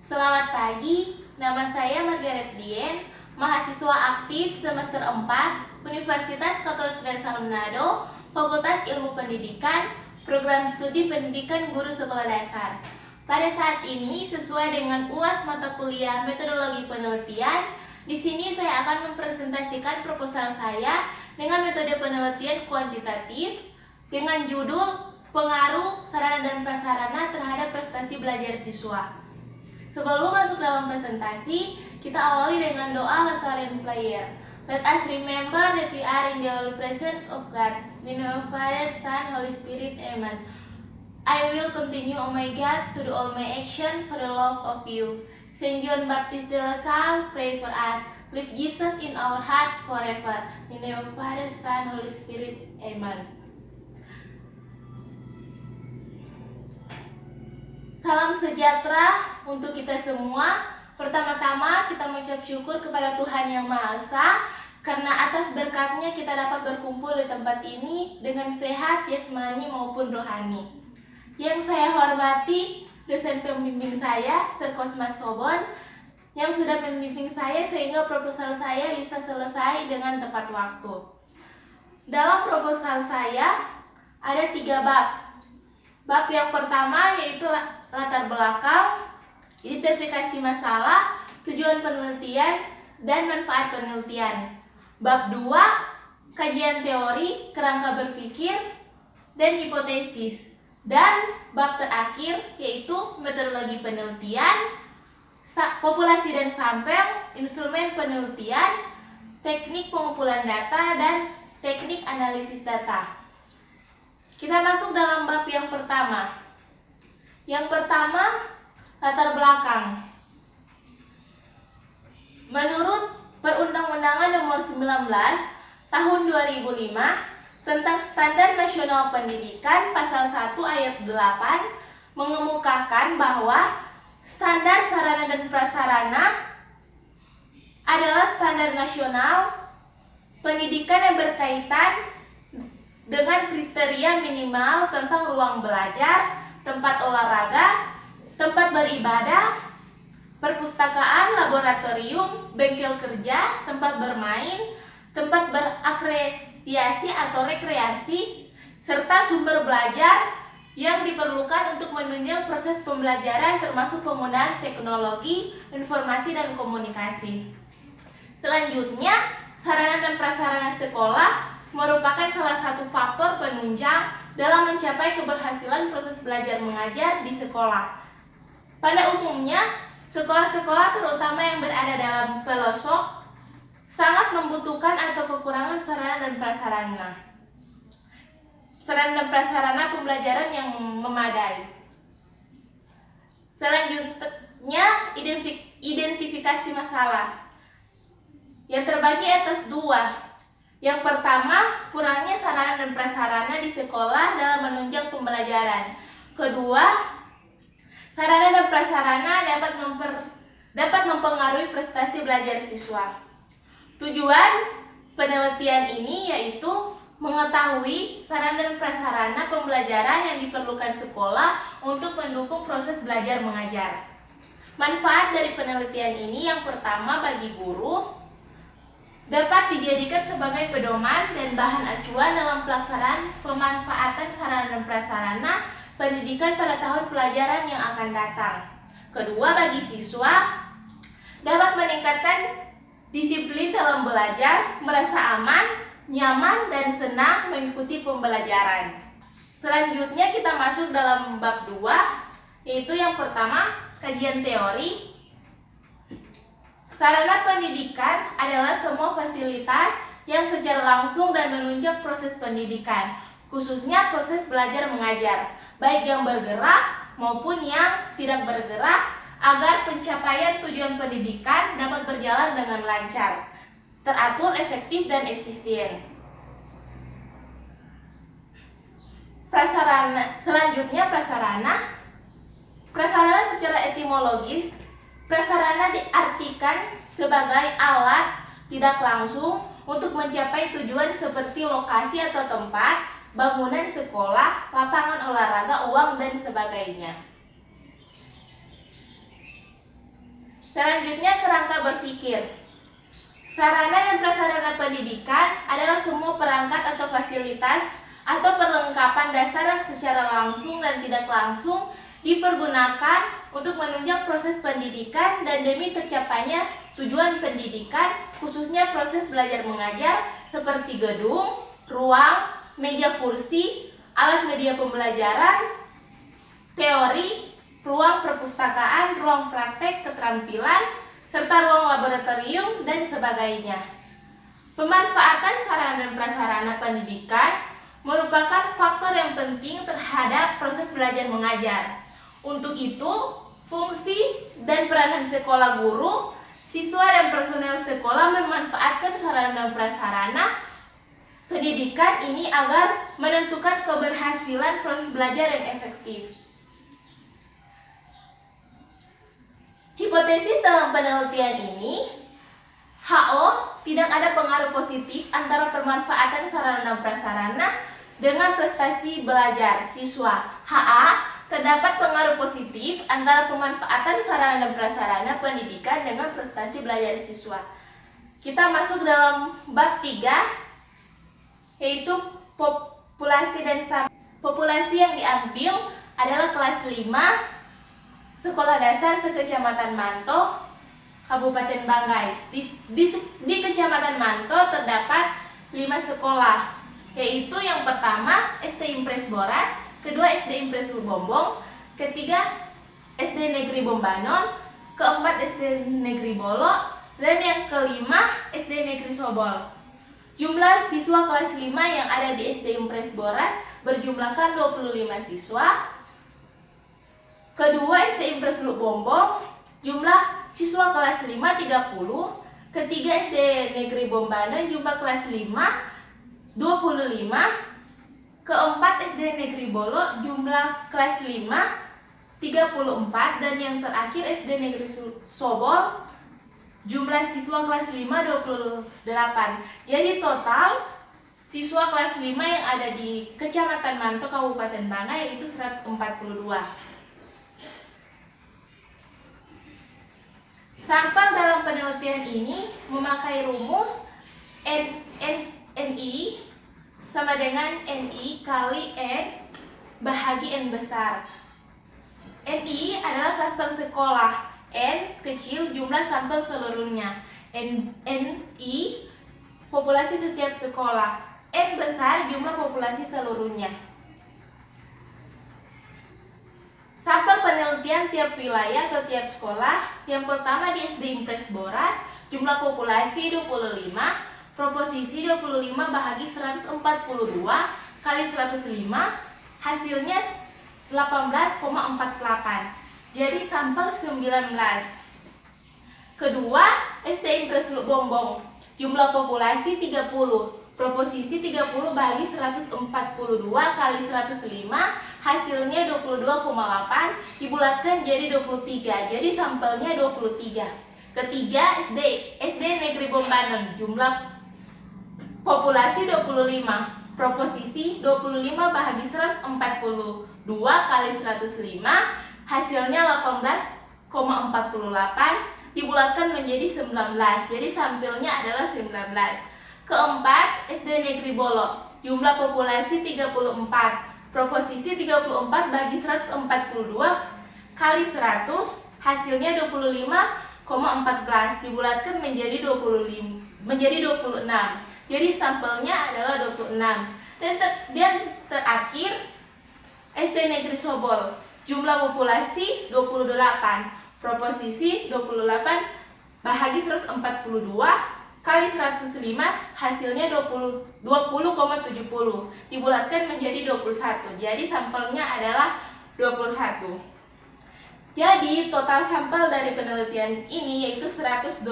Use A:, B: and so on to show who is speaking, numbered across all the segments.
A: Selamat pagi, nama saya Margaret Dian, mahasiswa aktif semester 4, Universitas Katolik Dasar Manado, Fakultas Ilmu Pendidikan, Program Studi Pendidikan Guru Sekolah Dasar. Pada saat ini, sesuai dengan UAS mata kuliah Metodologi Penelitian, di sini saya akan mempresentasikan proposal saya dengan metode penelitian kuantitatif dengan judul Pengaruh Sarana dan Prasarana terhadap prestasi belajar siswa. Sebelum masuk dalam presentasi, kita awali dengan doa Lasallian Prayer. Let us remember that we are in the holy presence of God. In the name of Father, Son, Holy Spirit, Amen. I will continue, O my God, to do all my action for the love of you. Saint John Baptist de La Salle, pray for us. Live Jesus in our heart forever. In the name of Father, Son, Holy Spirit, Amen. Salam sejahtera untuk kita semua. Pertama-tama kita mengucap syukur kepada Tuhan Yang Maha Esa karena atas berkatnya kita dapat berkumpul di tempat ini dengan sehat jasmani maupun rohani. Yang saya hormati dosen pembimbing saya, Sir Kosmas Sobon, yang sudah membimbing saya sehingga proposal saya bisa selesai dengan tepat waktu. Dalam proposal saya ada 3 bab. Bab yang pertama yaitu latar belakang, identifikasi masalah, tujuan penelitian, dan manfaat penelitian. Bab 2, kajian teori, kerangka berpikir, dan hipotesis. Dan bab terakhir yaitu metodologi penelitian, populasi dan sampel, instrumen penelitian, teknik pengumpulan data, dan teknik analisis data. Kita masuk dalam bab yang pertama. Yang pertama, latar belakang. Menurut Perundang-undangan Nomor 19 Tahun 2005 tentang Standar Nasional Pendidikan Pasal 1 Ayat 8 mengemukakan bahwa standar sarana dan prasarana adalah standar nasional pendidikan yang berkaitan dengan kriteria minimal tentang ruang belajar, tempat olahraga, tempat beribadah, perpustakaan, laboratorium, bengkel kerja, tempat bermain, tempat berakrediasi atau rekreasi, serta sumber belajar yang diperlukan untuk menunjang proses pembelajaran termasuk penggunaan teknologi, informasi, dan komunikasi. Selanjutnya, sarana dan prasarana sekolah merupakan salah satu faktor penunjang dalam mencapai keberhasilan proses belajar mengajar di sekolah. Pada umumnya, sekolah-sekolah terutama yang berada dalam pelosok sangat membutuhkan atau kekurangan sarana dan prasarana. Sarana dan prasarana pembelajaran yang memadai. Selanjutnya, identifikasi masalah yang terbagi atas 2. Yang pertama, kurangnya sarana dan prasarana di sekolah dalam menunjang pembelajaran. Kedua, sarana dan prasarana dapat mempengaruhi prestasi belajar siswa. Tujuan penelitian ini yaitu mengetahui sarana dan prasarana pembelajaran yang diperlukan sekolah untuk mendukung proses belajar mengajar. Manfaat dari penelitian ini yang pertama bagi guru, dapat dijadikan sebagai pedoman dan bahan acuan dalam pelaksanaan pemanfaatan sarana dan prasarana pendidikan pada tahun pelajaran yang akan datang. Kedua, bagi siswa, dapat meningkatkan disiplin dalam belajar, merasa aman, nyaman, dan senang mengikuti pembelajaran. Selanjutnya kita masuk dalam bab 2, yaitu yang pertama, kajian teori. Sarana pendidikan adalah semua fasilitas yang secara langsung dan menunjang proses pendidikan, khususnya proses belajar mengajar, baik yang bergerak maupun yang tidak bergerak, agar pencapaian tujuan pendidikan dapat berjalan dengan lancar, teratur, efektif, dan efisien. Selanjutnya prasarana. Prasarana secara etimologis, prasarana diartikan sebagai alat tidak langsung untuk mencapai tujuan seperti lokasi atau tempat, bangunan sekolah, lapangan olahraga, uang, dan sebagainya. Selanjutnya, kerangka berpikir. Sarana dan prasarana pendidikan adalah semua perangkat atau fasilitas atau perlengkapan dasar yang secara langsung dan tidak langsung dipergunakan untuk menunjang proses pendidikan dan demi tercapainya tujuan pendidikan, khususnya proses belajar mengajar seperti gedung, ruang, meja kursi, alat media pembelajaran, teori, ruang perpustakaan, ruang praktek, keterampilan, serta ruang laboratorium dan sebagainya. Pemanfaatan sarana dan prasarana pendidikan merupakan faktor yang penting terhadap proses belajar mengajar. Untuk itu, fungsi dan peranan sekolah guru, siswa dan personel sekolah memanfaatkan sarana dan prasarana pendidikan ini agar menentukan keberhasilan proses belajar yang efektif. Hipotesis dalam penelitian ini, HO tidak ada pengaruh positif antara pemanfaatan sarana dan prasarana dengan prestasi belajar siswa. HA terdapat pengaruh positif antara pemanfaatan sarana dan prasarana pendidikan dengan prestasi belajar siswa. Kita masuk dalam bab 3, yaitu populasi dan populasi yang diambil adalah kelas 5 Sekolah Dasar Sekecamatan Manto, Kabupaten Banggai. Di Kecamatan Manto terdapat 5 sekolah, yaitu yang pertama SD Impres Boras, kedua SD Impres Bombong, ketiga SD Negeri Bombanon, keempat SD Negeri Bolo, dan yang kelima SD Negeri Sobol. Jumlah siswa kelas 5 yang ada di SD Impres Boras berjumlahkan 25 siswa. Kedua SD Impres Bombong, jumlah siswa kelas 5 30. Ketiga SD Negeri Bombanon, jumlah kelas 5 25. Keempat SD Negeri Bolo, jumlah kelas 5 34. Dan yang terakhir SD Negeri Sobol, jumlah siswa kelas 5 28. Jadi total siswa kelas 5 yang ada di Kecamatan Manto, Kabupaten Banggai yaitu 142. Sampel dalam penelitian ini memakai rumus NI sama dengan NI kali N bahagi N besar. NI adalah sampel sekolah, N kecil jumlah sampel seluruhnya, NI populasi setiap sekolah, N besar jumlah populasi seluruhnya. Sampel penelitian tiap wilayah atau tiap sekolah. Yang pertama di SD Impres Boras, jumlah populasi 25, proposisi 25 bahagi 142 kali 105, hasilnya 18,48. Jadi sampel 19. Kedua, SD Impres Bombong, jumlah populasi 30, proposisi 30 bahagi 142 kali 105, hasilnya 22,8 dibulatkan jadi 23. Jadi sampelnya 23. Ketiga, SD Negeri Bombanon, jumlah populasi 25, proposisi 25 bahagi 142 kali 105, hasilnya 18,48 dibulatkan menjadi 19. Jadi sampelnya adalah 19. Keempat, SD Negeri Bolo, jumlah populasi 34, proposisi 34 bagi 142 kali 100, hasilnya 25,14 dibulatkan menjadi 26. Jadi sampelnya adalah 26. Dan terakhir SD Negeri Sobol, jumlah populasi 28, proposisi 28 bahagi 142 kali 105, hasilnya 20,70 dibulatkan menjadi 21. Jadi sampelnya adalah 21. Jadi total sampel dari penelitian ini yaitu 128.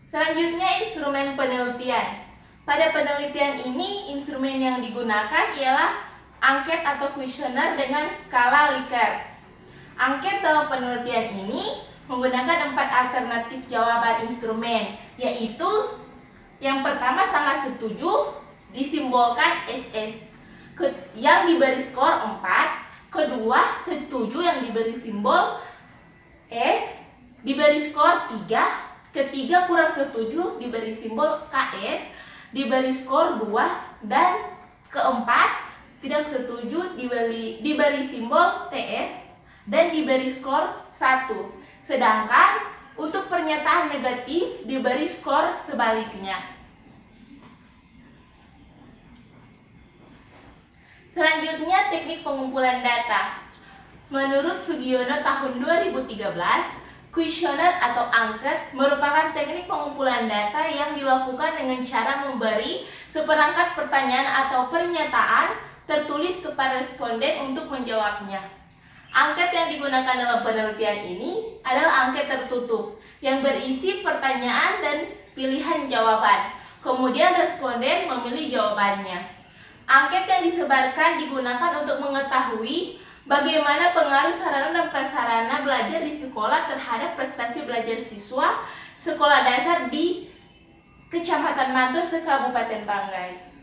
A: Selanjutnya instrumen penelitian. Pada penelitian ini instrumen yang digunakan ialah angket atau kuesioner dengan skala Likert. Angket dalam penelitian ini menggunakan 4 alternatif jawaban instrumen, yaitu yang pertama sangat setuju disimbolkan SS yang diberi skor 4, kedua setuju yang diberi simbol S, diberi skor 3. Ketiga kurang setuju diberi simbol KS, diberi skor 2. Dan keempat tidak setuju diberi simbol TS dan diberi skor 1. Sedangkan untuk pernyataan negatif diberi skor sebaliknya. Selanjutnya, teknik pengumpulan data. Menurut Sugiono tahun 2013, kuesioner atau angket merupakan teknik pengumpulan data yang dilakukan dengan cara memberi seperangkat pertanyaan atau pernyataan tertulis kepada responden untuk menjawabnya. Angket yang digunakan dalam penelitian ini adalah angket tertutup yang berisi pertanyaan dan pilihan jawaban. Kemudian responden memilih jawabannya. Angket yang disebarkan digunakan untuk mengetahui bagaimana pengaruh sarana dan prasarana belajar di sekolah terhadap prestasi belajar siswa sekolah dasar di Kecamatan Mantus, Kabupaten Banggai.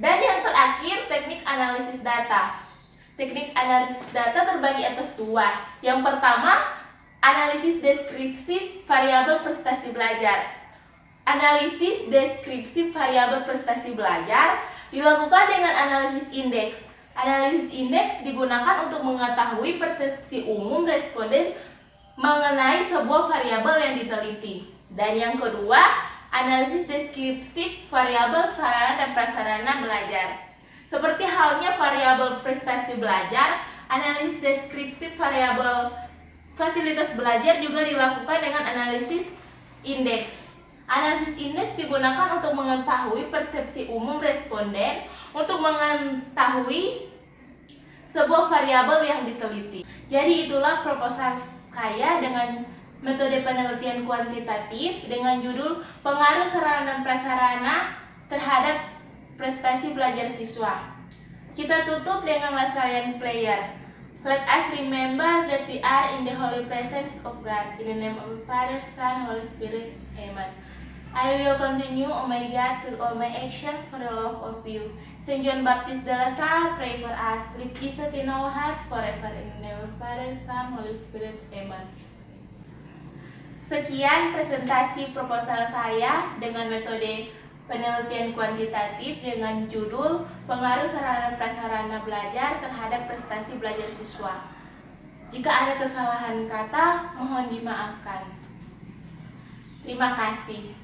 A: Dan yang terakhir, teknik analisis data. Teknik analisis data terbagi atas 2. Yang pertama, analisis deskripsi variabel prestasi belajar. Analisis deskripsi variabel prestasi belajar dilakukan dengan analisis indeks. Analisis indeks digunakan untuk mengetahui persepsi umum responden mengenai sebuah variabel yang diteliti. Dan yang kedua, analisis deskripsi variabel sarana dan prasarana belajar. Seperti halnya variabel prestasi belajar, analisis deskripsi variabel fasilitas belajar juga dilakukan dengan analisis indeks. Analisis indeks digunakan untuk mengetahui persepsi umum responden untuk mengetahui sebuah variabel yang diteliti. Jadi itulah proposal saya dengan metode penelitian kuantitatif dengan judul pengaruh sarana dan prasarana terhadap prestasi belajar siswa. Kita tutup dengan lestarian prayer. Let us remember that we are in the holy presence of God. In the name of the Father, Son, Holy Spirit. Amen. I will continue, oh my God, through all my action for the love of you. Saint John Baptist de la Salle, pray for us. Live Jesus in our heart forever. In the name of the Father, Son, Holy Spirit. Amen. Sekian presentasi proposal saya dengan metode penelitian kuantitatif dengan judul pengaruh sarana prasarana belajar terhadap prestasi belajar siswa. Jika ada kesalahan kata, mohon dimaafkan. Terima kasih.